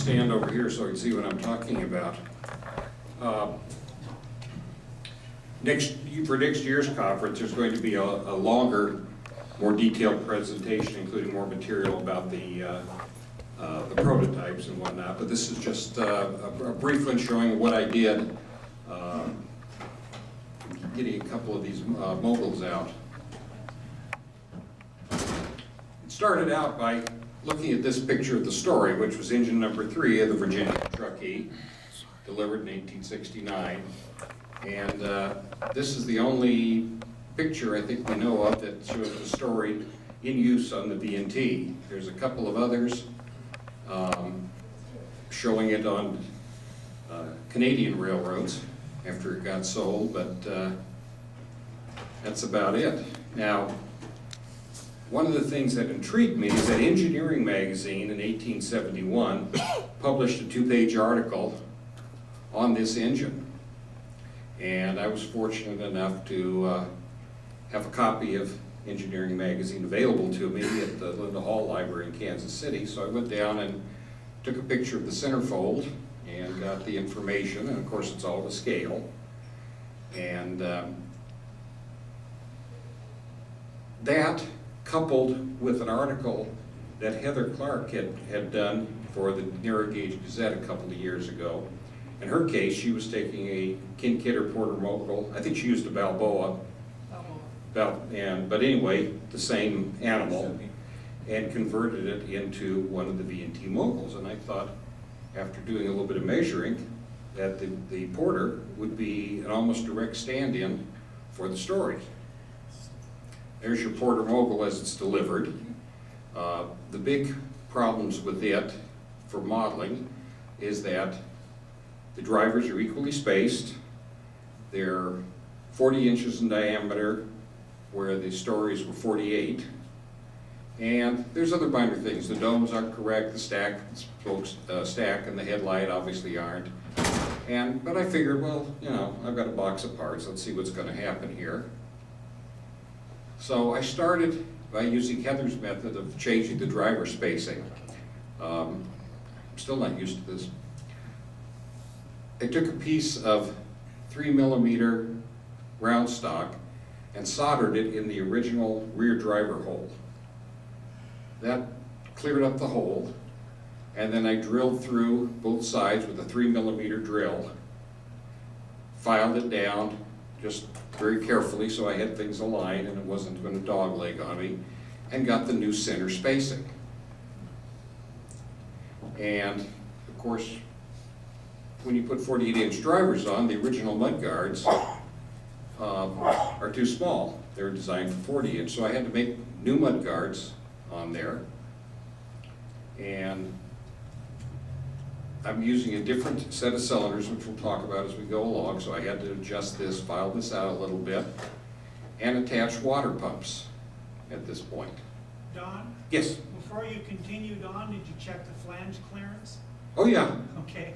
stand over here so I can see what I'm talking about. For next year's conference, there's going to be a longer, more detailed presentation, including more material about the prototypes and whatnot. But this is just a brief one showing what I did, getting a couple of these Moguls out. It started out by looking at this picture of the story, which was engine number 3 of the Virginia Truckee, delivered in 1869. And this is the only picture I think we know of that shows the story in use on the V&T. There's a couple of others showing it on Canadian railroads after it got sold, but that's about it. Now, one of the things that intrigued me is that Engineering magazine in 1871 published a 2-page article on this engine. And I was fortunate enough to have a copy of Engineering magazine available to me at the Linda Hall Library in Kansas City. So I went down and took a picture of the centerfold and got the information, and of course it's all to scale. And that, coupled with an article that Heather Clark had done for the Narrow Gauge Gazette a couple of years ago. In her case, she was taking a Kincaid Porter Mogul. I think she used a Balboa. But anyway, the same animal, and converted it into one of the V&T Moguls. And I thought, after doing a little bit of measuring, that the Porter would be an almost direct stand-in for the story. There's your Porter Mogul as it's delivered. The big problems with it for modeling is that the drivers are equally spaced. They're 40 inches in diameter, where the stories were 48. And there's other minor things. The domes aren't correct, the stack and the headlight obviously aren't. But I figured, well, you know, I've got a box of parts, let's see what's going to happen here. So I started by using Heather's method of changing the driver spacing. I'm still not used to this. I took a piece of 3mm round stock and soldered it in the original rear driver hole. That cleared up the hole, and then I drilled through both sides with a 3mm drill, filed it down just very carefully so I had things aligned and it wasn't going to dogleg on me, and got the new center spacing. And of course, when you put 48-inch drivers on, the original mud guards are too small. They're designed for 40-inch, so I had to make new mud guards on there. And I'm using a different set of cylinders, which we'll talk about as we go along, so I had to adjust this, file this out a little bit, and attach water pumps at this point. Don? Yes? Before you continued on, did you check the flange clearance? Oh yeah. Okay.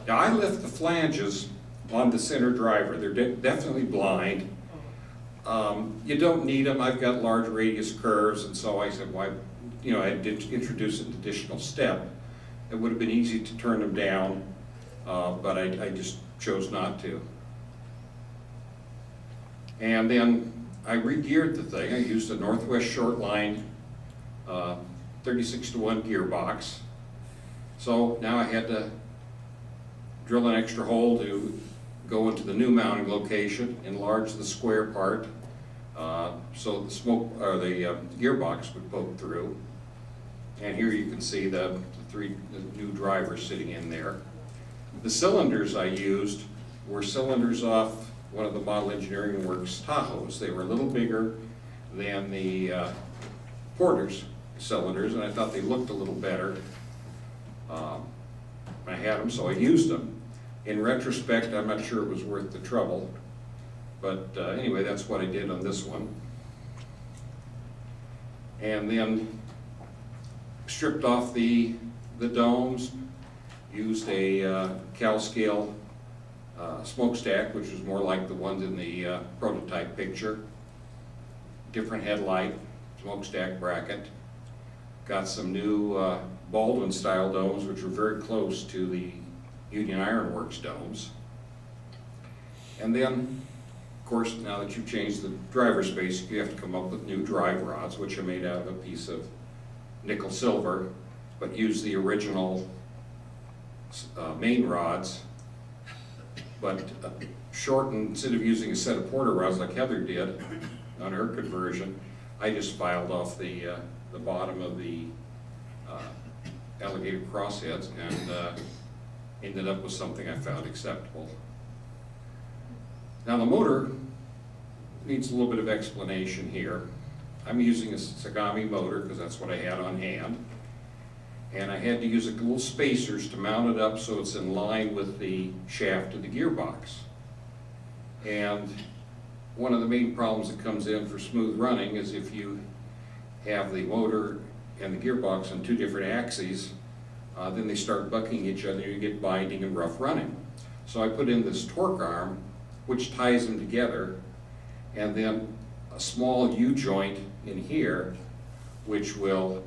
Now I left the flanges on the center driver. They're definitely blind. You don't need them. I've got large radius curves, and so I said, why, you know, I did introduce an additional step. It would have been easy to turn them down, but I just chose not to. And then I re-geared the thing. I used a Northwest Shortline 36-to-1 gearbox. So now I had to drill an extra hole to go into the new mounting location, enlarge the square part, so the smoke or the gearbox would poke through. And here you can see the new drivers sitting in there. The cylinders I used were cylinders off one of the Model Engineering Works Tahoes. They were a little bigger than the Porter's cylinders, and I thought they looked a little better. I had them, so I used them. In retrospect, I'm not sure it was worth the trouble, but anyway, that's what I did on this one. And then stripped off the domes, used a CalScale smokestack, which was more like the ones in the prototype picture. Different headlight, smokestack bracket. got some new Baldwin-style domes, which were very close to the Union Iron Works domes. And then, of course, now that you've changed the driver space, you have to come up with new drive rods, which are made out of a piece of nickel silver, but use the original main rods, but shortened. Instead of using a set of porter rods like Heather did on her conversion, I just filed off the bottom of the alligator crossheads and ended up with something I found acceptable. Now the motor needs a little bit of explanation here. I'm using a Sagami motor because that's what I had on hand. And I had to use little spacers to mount it up so it's in line with the shaft of the gearbox. And one of the main problems that comes in for smooth running is if you have the motor and the gearbox on two different axes, then they start bucking each other, you get binding and rough running. So I put in this torque arm, which ties them together, and then a small U-joint in here, which will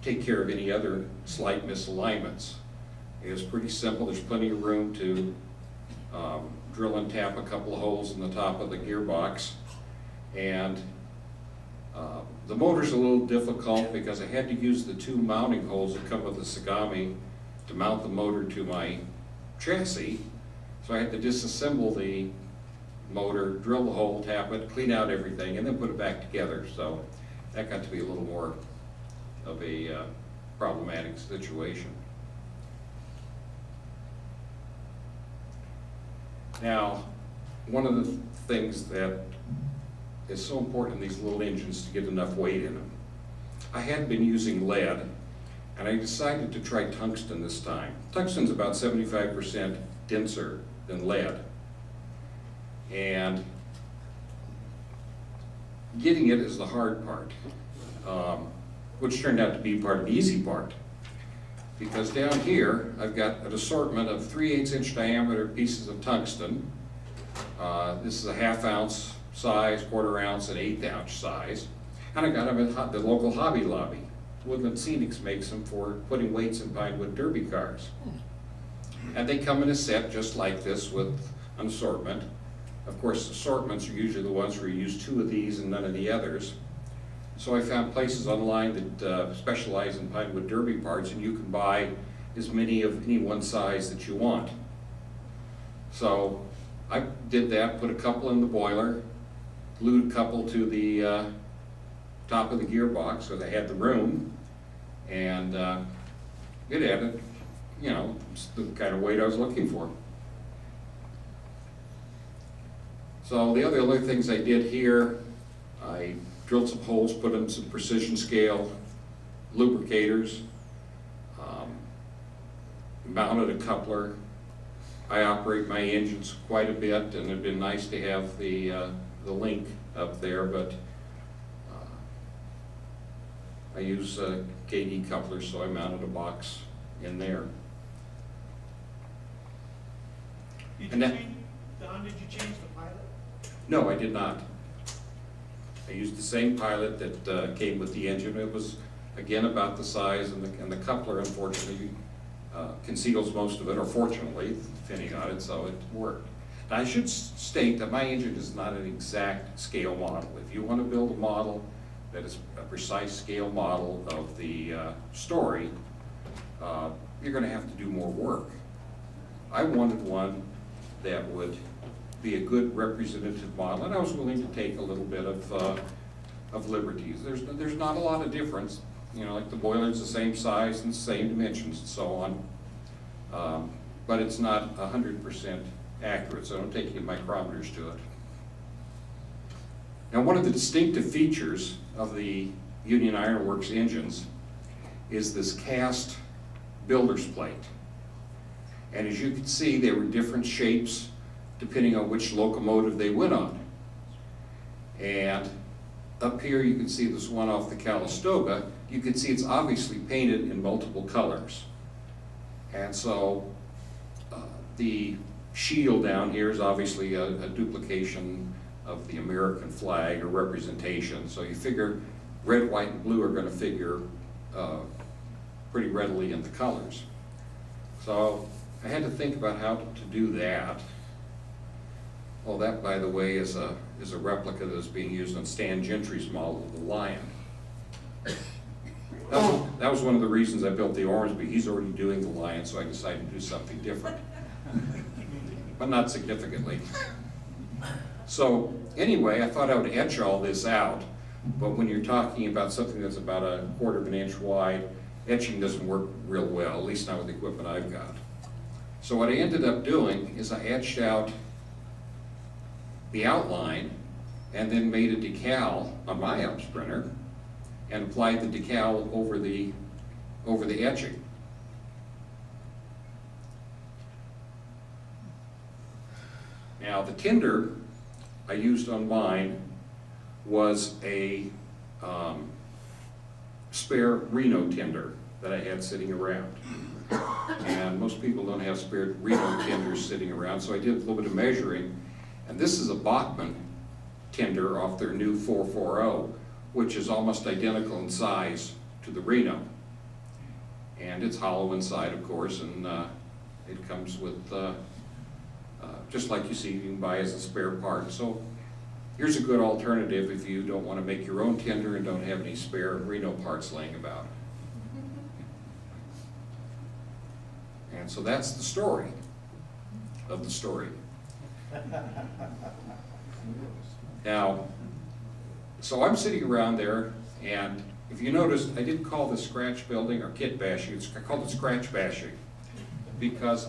take care of any other slight misalignments. It's pretty simple. There's plenty of room to drill and tap a couple of holes in the top of the gearbox. And the motor's a little difficult because I had to use the two mounting holes that come with the Sagami to mount the motor to my chassis. So I had to disassemble the motor, drill the hole, tap it, clean out everything, and then put it back together. So that got to be a little more of a problematic situation. Now, one of the things that is so important in these little engines to get enough weight in them. I had been using lead, and I decided to try tungsten this time. Tungsten's about 75% denser than lead. And getting it is the hard part, which turned out to be part of the easy part. Because down here, I've got an assortment of 3/8 inch diameter pieces of tungsten. This is a 1/2 ounce size, 1/4 ounce, and 1/8 ounce size. And I got them at the local Hobby Lobby. Woodland Scenics makes them for putting weights in Pinewood Derby cars. And they come in a set just like this with an assortment. Of course, assortments are usually the ones where you use 2 of these and none of the others. So I found places online that specialize in Pinewood Derby parts, and you can buy as many of any one size that you want. So I did that, put a couple in the boiler, glued a couple to the top of the gearbox so they had the room, and it added, you know, the kind of weight I was looking for. So the other things I did here, I drilled some holes, put in some precision scale lubricators, mounted a coupler. I operate my engines quite a bit, and it'd been nice to have the link up there, but I use KD couplers, so I mounted a box in there. Don, did you change the pilot? No, I did not. I used the same pilot that came with the engine. It was, again, about the size, and the coupler, unfortunately, conceals most of it, or fortunately, depending on it, so it worked. Now, I should state that my engine is not an exact scale model. If you want to build a model that is a precise scale model of the story, you're going to have to do more work. I wanted one that would be a good representative model, and I was willing to take a little bit of liberties. There's not a lot of difference, you know, like the boiler's the same size and same dimensions and so on, but it's not 100% accurate, so I don't take any micrometers to it. Now, one of the distinctive features of the Union Iron Works engines is this cast builder's plate. And as you can see, they were different shapes depending on which locomotive they went on. And up here you can see this one off the Calistoga. You can see it's obviously painted in multiple colors. And so the shield down here is obviously a duplication of the American flag or representation. So you figure red, white, and blue are going to figure pretty readily in the colors. So I had to think about how to do that. Well, that, by the way, is a replica that's being used on Stan Gentry's model of the Lion. That was one of the reasons I built the Ormsby. He's already doing the Lion, so I decided to do something different, but not significantly. So anyway, I thought I would etch all this out, but when you're talking about something that's about 1/4 of an inch wide, etching doesn't work real well, at least not with the equipment I've got. So what I ended up doing is I etched out the outline and then made a decal on my Alps printer and applied the decal over the etching. Now the tinder I used on mine was a spare Reno tinder that I had sitting around. And most people don't have spare Reno tinders sitting around, so I did a little bit of measuring. And this is a Bachmann Tender off their new 440, which is almost identical in size to the Reno. And it's hollow inside, of course, and it comes with, just like you see, you can buy as a spare part. So here's a good alternative if you don't want to make your own tinder and don't have any spare Reno parts laying about. And so that's the story of the story. Now, so I'm sitting around there, and if you noticed, I didn't call this scratch building or kit bashing, I called it scratch bashing, because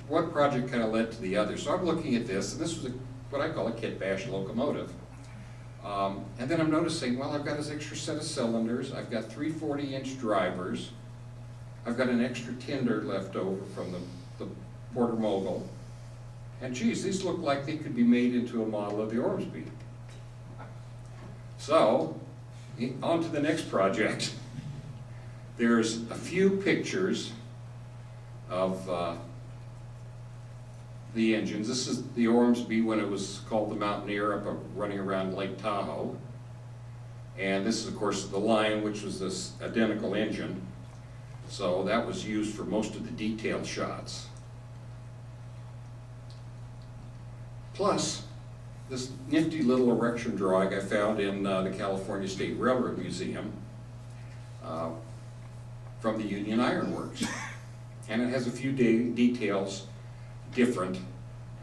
one project kind of led to the other. So I'm looking at this, and this was what I call a kit bash locomotive. And then I'm noticing, well, I've got this extra set of cylinders, I've got 3 40-inch drivers, I've got an extra tinder left over from the Porter Mogul, and geez, these look like they could be made into a model of the Ormsby. So, on to the next project. There's a few pictures of the engines. This is the Ormsby when it was called the Mountaineer, up running around Lake Tahoe. And this is, of course, the Lion, which was this identical engine. So that was used for most of the detailed shots. Plus, this nifty little erection drawing I found in the California State Railroad Museum from the Union Iron Works. And it has a few details different,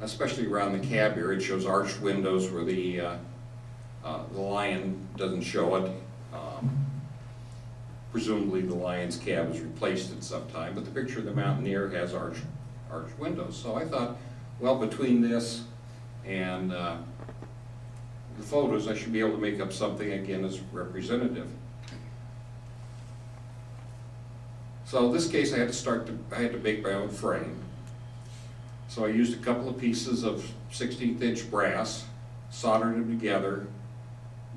especially around the cab here. It shows arched windows where the Lion doesn't show it. Presumably the Lion's cab was replaced at some time, but the picture of the Mountaineer has arched windows. So I thought, well, between this and the photos, I should be able to make up something again as representative. So in this case, I had to make my own frame. So I used a couple of pieces of 16th inch brass, soldered them together,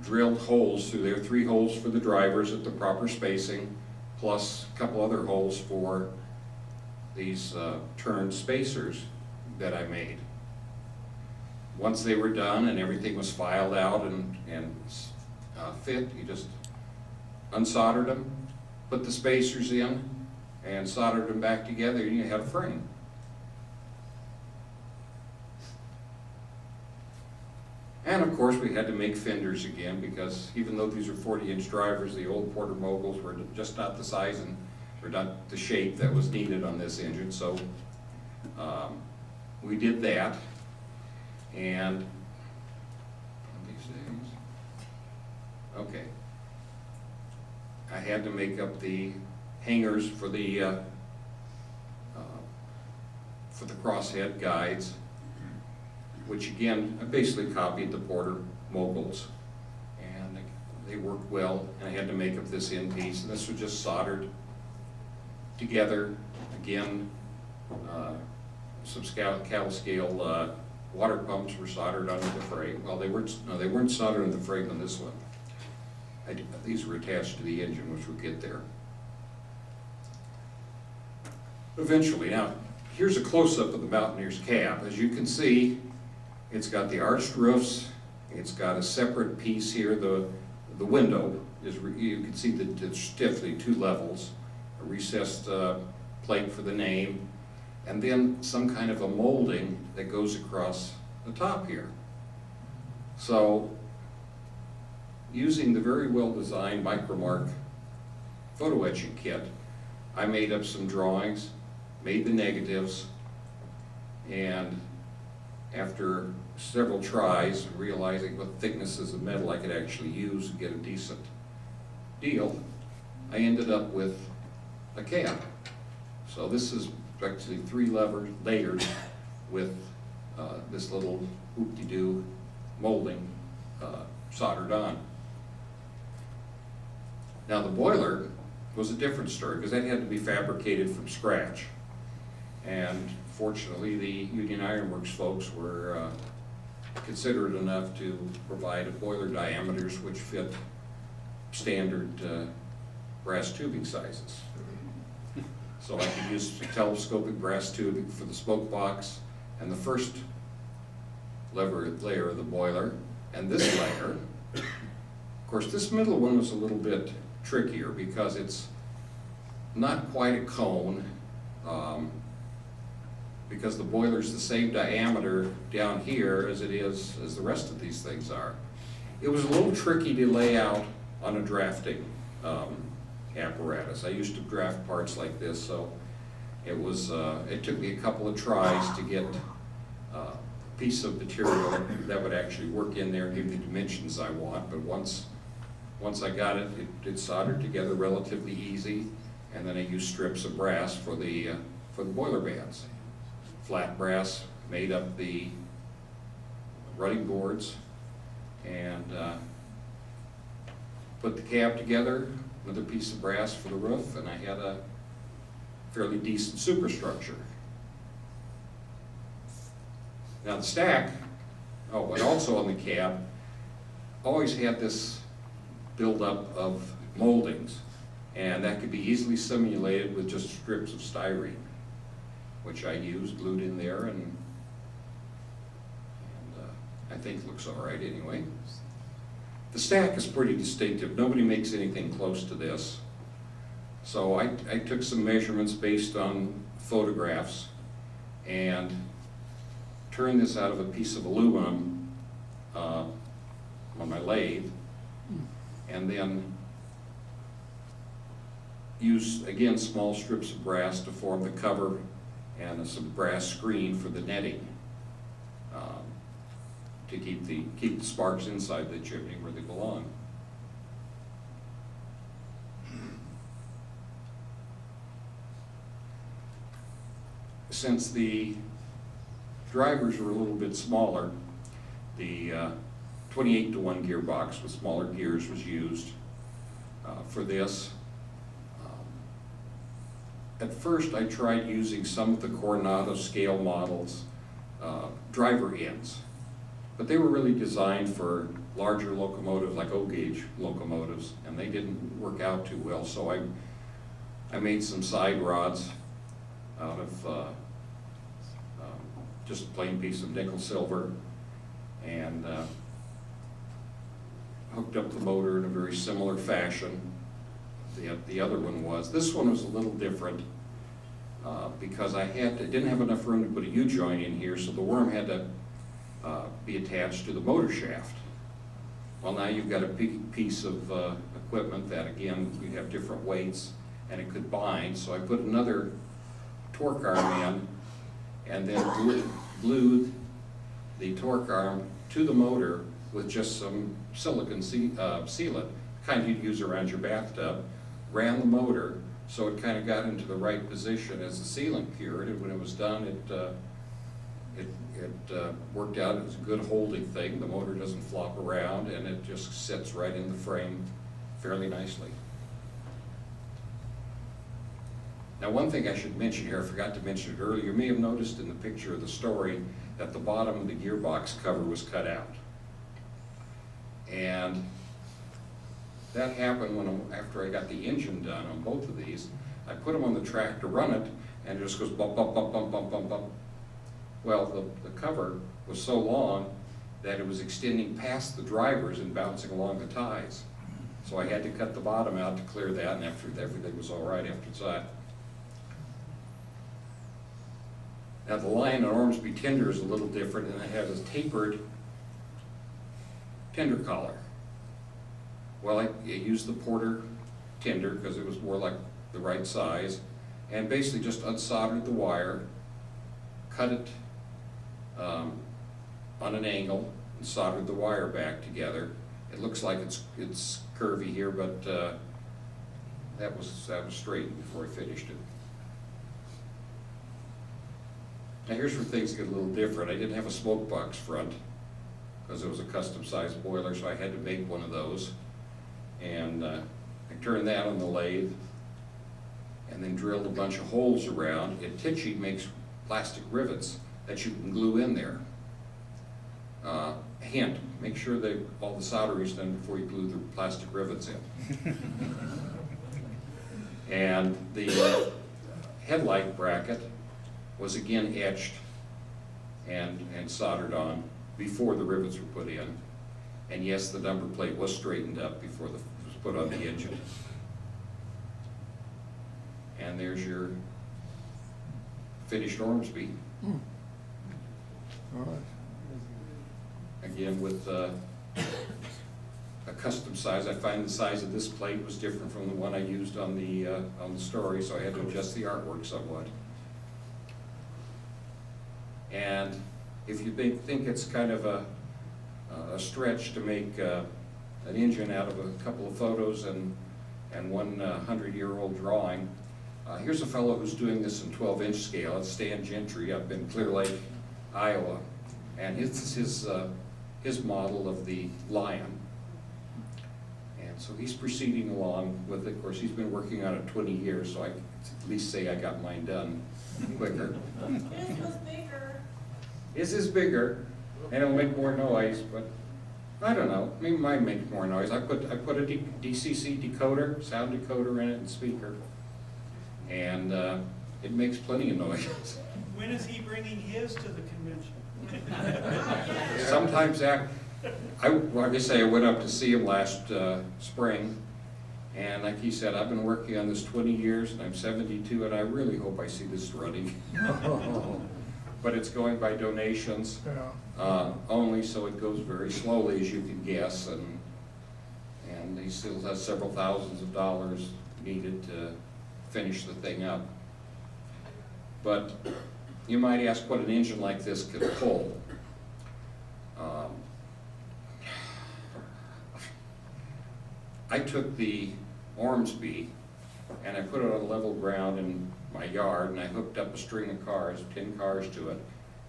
drilled holes through there, 3 holes for the drivers at the proper spacing, plus a couple other holes for these turned spacers that I made. Once they were done and everything was filed out and fit, you just unsoldered them, put the spacers in, and soldered them back together, and you had a frame. And of course, we had to make fenders again, because even though these are 40-inch drivers, the old Porter Moguls were just not the size or not the shape that was needed on this engine. So we did that, and these things, okay. I had to make up the hangers for the crosshead guides, which again, I basically copied the Porter Moguls, and they worked well, and I had to make up this end piece, and this was just soldered together. Again, some cattle scale water pumps were soldered onto the frame. Well, they weren't soldered on the frame on this one. These were attached to the engine, which we'll get there eventually. Now, here's a close-up of the Mountaineers Cap. As you can see, it's got the arched roofs. It's got a separate piece here, the the window is, you can see that it's definitely 2 levels, a recessed plate for the name, and then some kind of a molding that goes across the top here. So, using the very well-designed Micromark photo etching kit, I made up some drawings, made the negatives, and after several tries, realizing what thicknesses of metal I could actually use to get a decent deal, I ended up with a cap. So this is actually 3 layers with this little hoop-de-doo molding soldered on. Now the boiler was a different story because that had to be fabricated from scratch. And fortunately, the Union Iron Works folks were considerate enough to provide boiler diameters which fit standard brass tubing sizes. So I could use telescopic brass tubing for the smoke box and the first layer of the boiler, and this layer. Of course, this middle one was a little bit trickier because it's not quite a cone, because the boiler's the same diameter down here as it is as the rest of these things are. It was a little tricky to lay out on a drafting apparatus. I used to draft parts like this, so it was it took me a couple of tries to get a piece of material that would actually work in there, give the dimensions I want. But once I got it, it soldered together relatively easy, and then I used strips of brass for the boiler bands. Flat brass made up the running boards, and put the cab together, another piece of brass for the roof, and I had a fairly decent superstructure. Now the stack, and also on the cab, always had this buildup of moldings, and that could be easily simulated with just strips of styrene, which I used, glued in there, and I think looks all right anyway. The stack is pretty distinctive. Nobody makes anything close to this. So I took some measurements based on photographs and turned this out of a piece of aluminum on my lathe, and then used, again, small strips of brass to form the cover and some brass screen for the netting to keep the sparks inside the chimney where they belong. Since the drivers were a little bit smaller, the 28-to-1 gearbox with smaller gears was used for this. At first, I tried using some of the Coronado scale models driver ends, but they were really designed for larger locomotives, like O-gauge locomotives, and they didn't work out too well. So I made some side rods out of just a plain piece of nickel silver, and hooked up the motor in a very similar fashion. The other one was. This one was a little different because I didn't have enough room to put a U-joint in here, so the worm had to be attached to the motor shaft. Well, now you've got a big piece of equipment that, again, you have different weights, and it could bind. So I put another torque arm in, and then glued the torque arm to the motor with just some silicone sealant, kind you'd use around your bathtub. Ran the motor so it kind of got into the right position as the sealant cured, and when it was done, it worked out. It was a good holding thing. The motor doesn't flop around, and it just sits right in the frame fairly nicely. Now, one thing I should mention here, I forgot to mention it earlier, you may have noticed in the picture of the story that the bottom of the gearbox cover was cut out. And that happened after I got the engine done on both of these. I put them on the track to run it, and it just goes bump, bump, bump, bump, bump, bump, bump. Well, the cover was so long that it was extending past the drivers and bouncing along the ties. So I had to cut the bottom out to clear that, and after everything was all right after that. Now the line on Ormsby Tender is a little different, and it has a tapered tender collar. Well, I used the Porter tender because it was more like the right size, and basically just unsoldered the wire, cut it on an angle, and soldered the wire back together. It looks like it's curvy here, but that was straightened before I finished it. Now here's where things get a little different. I didn't have a smoke box front because it was a custom sized boiler, so I had to make one of those. And I turned that on the lathe and then drilled a bunch of holes around. Tichy makes plastic rivets that you can glue in there. Hint, make sure that all the soldering is done before you glue the plastic rivets in. And the headlight bracket was again etched and soldered on before the rivets were put in. And yes, the number plate was straightened up before it was put on the engine. And there's your finished Ormsby. All right. Again, with a custom size. I find the size of this plate was different from the one I used on the story, so I had to adjust the artwork somewhat. And if you think it's kind of a stretch to make an engine out of a couple of photos and one 100-year-old drawing, here's a fellow who's doing this in 12-inch scale. It's Stan Gentry up in Clear Lake, Iowa, and this is his model of the Lion. And so he's proceeding along with it. Of course, he's been working on it 20 years, so I can at least say I got mine done quicker. His was bigger. His is bigger, and it'll make more noise, but I don't know. Maybe mine makes more noise. I put a DCC decoder, sound decoder in it, and speaker, and it makes plenty of noise. When is he bringing his to the convention? Sometimes like I say, I went up to see him last spring, and like he said, I've been working on this 20 years, and I'm 72, and I really hope I see this running. But it's going by donations only, so it goes very slowly, as you can guess, and he still has several thousands of dollars needed to finish the thing up. But you might ask what an engine like this could pull. I took the Ormsby and I put it on level ground in my yard, and I hooked up a string of cars, 10 cars to it,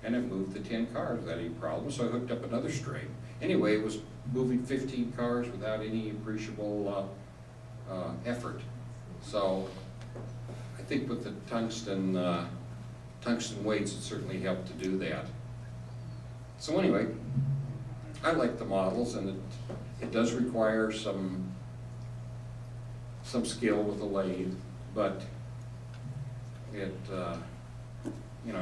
and it moved the 10 cars without any problem, so I hooked up another string. Anyway, it was moving 15 cars without any appreciable effort. So I think with the tungsten weights, it certainly helped to do that. So anyway, I like the models, and it does require some skill with the lathe, but it, I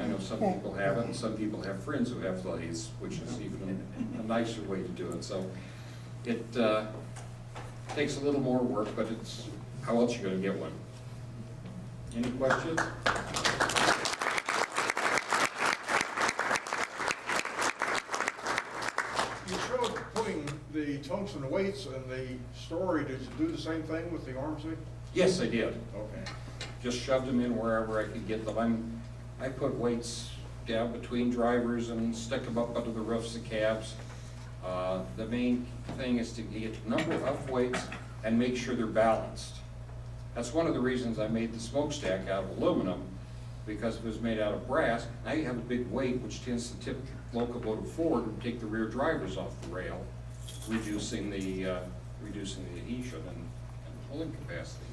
know some people have it, and some people have friends who have lathes, which is even a nicer way to do it. So it takes a little more work, but it's, how else are you going to get one? Any questions? You showed putting the tungsten weights in the story. Did you do the same thing with the Ormsby? Yes, I did. Okay. Just shoved them in wherever I could get them. I put weights down between drivers and stuck them up under the roofs of cabs. The main thing is to get a number of weights and make sure they're balanced. That's one of the reasons I made the smokestack out of aluminum, because if it was made out of brass, now you have a big weight which tends to tip the locomotive forward and take the rear drivers off the rail, reducing the adhesion and pulling capacity.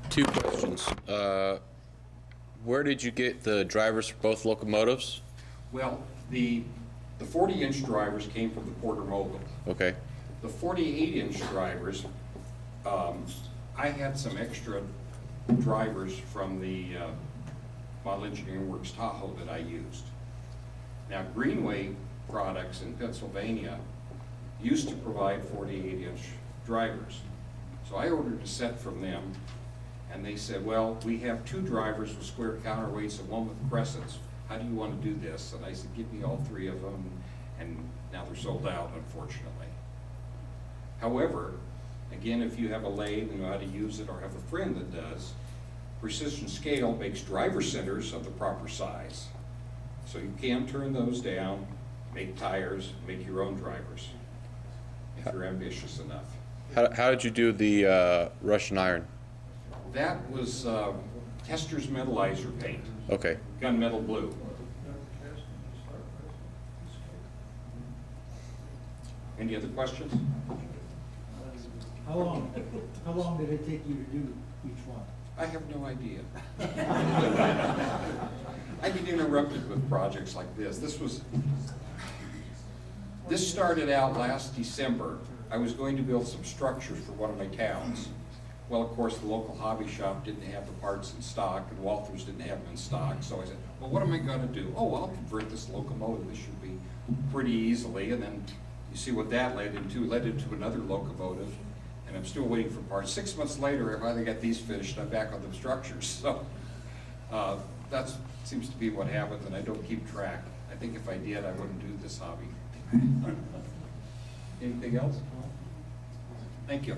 Two questions. Where did you get the drivers for both locomotives? Well, the 40-inch drivers came from the Porter Mogul. Okay. The 48-inch drivers, I had some extra drivers from the Model Engineering Works Tahoe that I used. Now, Greenway Products in Pennsylvania used to provide 48-inch drivers. So I ordered a set from them, and they said, well, we have 2 drivers with square counterweights and 1 with crescents. How do you want to do this? And I said, give me all 3 of them, and now they're sold out, unfortunately. However, again, if you have a lathe and know how to use it or have a friend that does, Precision Scale makes driver centers of the proper size. So you can turn those down, make tires, make your own drivers, if you're ambitious enough. How did you do the Russian iron? That was Tester's Metallizer paint, Okay. gunmetal blue. Any other questions? How long did it take you to do each one? I have no idea. I get interrupted with projects like this. This started out last December. I was going to build some structures for one of my towns. Well, of course, the local hobby shop didn't have the parts in stock, and Walters didn't have them in stock, so I said, well, what am I gonna do? Oh, I'll convert this locomotive. This should be pretty easily, and then you see what that led into. It led into another locomotive, and I'm still waiting for parts. 6 months later, I finally got these finished, I'm back on the structures, so that seems to be what happens, and I don't keep track. I think if I did, I wouldn't do this hobby. Anything else? Thank you.